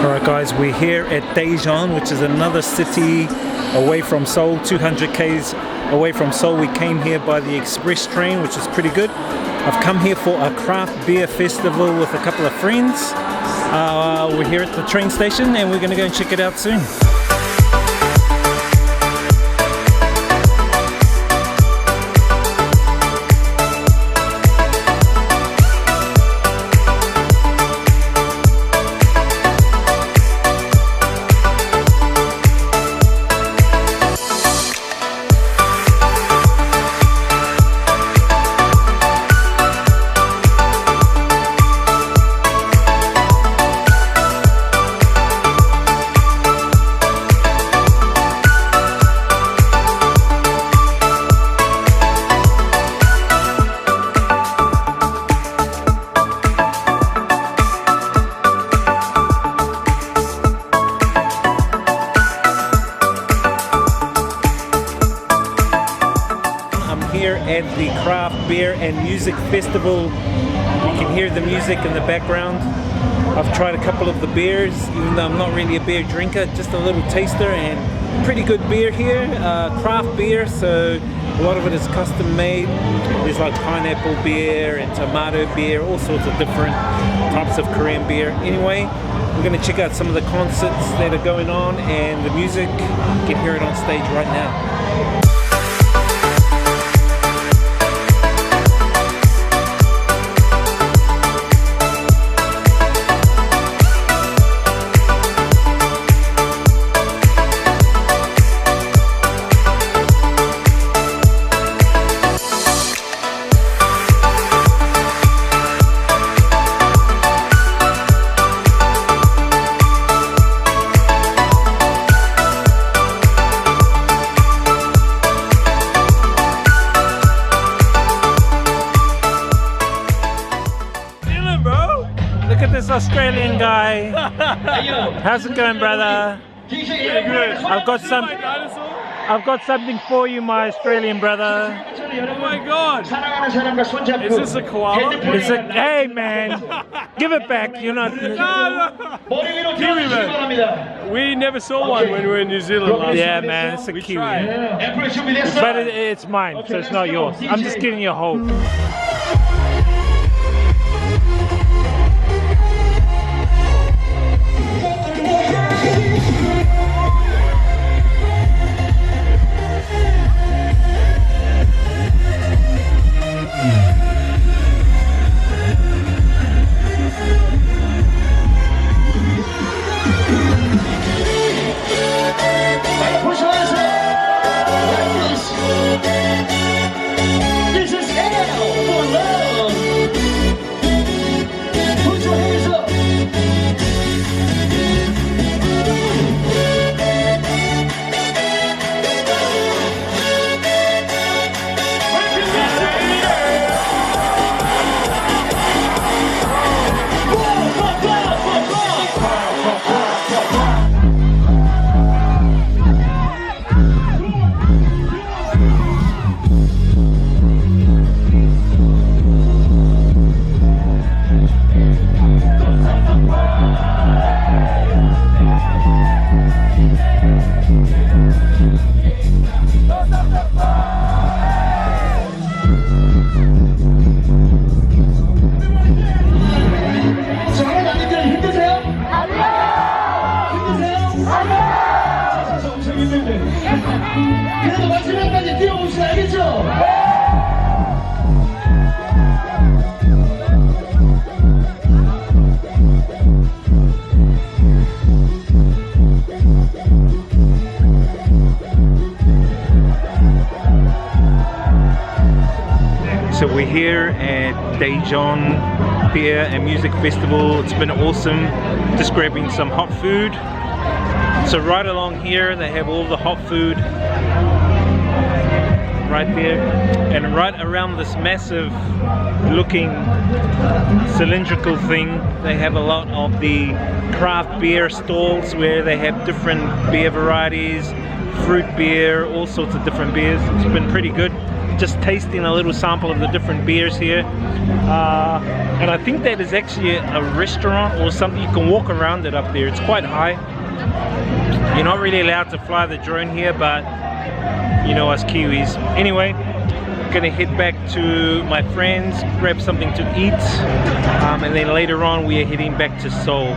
Alright guys, we're here at Daejeon, which is another city away from Seoul, 200 k's away from Seoul. We came here by the express train, which is pretty good. I've come here for a craft beer festival with a couple of friends. We're here at the train station and we're going to go and check it out soon. Here at the Craft Beer and Music Festival. You can hear the music in the background. I've tried a couple of the beers, even though I'm not really a beer drinker, just a little taster, and pretty good beer here. Craft beer, so a lot of it is custom made. There's like pineapple beer and tomato beer, all sorts of different types of Korean beer. Anyway, we're going to check out some of the concerts that are going on and the music. You can hear it on stage right now. Look at this Australian guy. How's it going, brother? I've got something for you, my Australian brother. Oh my god! Is this a koala? Hey man, give it back. You're not. No. Kiwi man. We never saw one when we were in New Zealand last Yeah, year. man, it's a kiwi. Tried. But it's mine, so it's not yours. I'm just giving you a hope. 그래도 마지막까지 뛰어보시죠, 알겠죠? So we're here at Daejeon Beer and Music Festival. It's been awesome. Just grabbing some hot food. So right along here they have all the hot food right there, and right around this massive looking cylindrical thing they have a lot of the craft beer stalls where they have different beer varieties, fruit beer, all sorts of different beers. It's been pretty good. just tasting a little sample of the different beers here. And I think that is actually a restaurant or something. You can walk around it up there. It's quite high. You're not really allowed to fly the drone here, but you know us Kiwis. Anyway, gonna head back to my friends, grab something to eat, and then later on we are heading back to Seoul.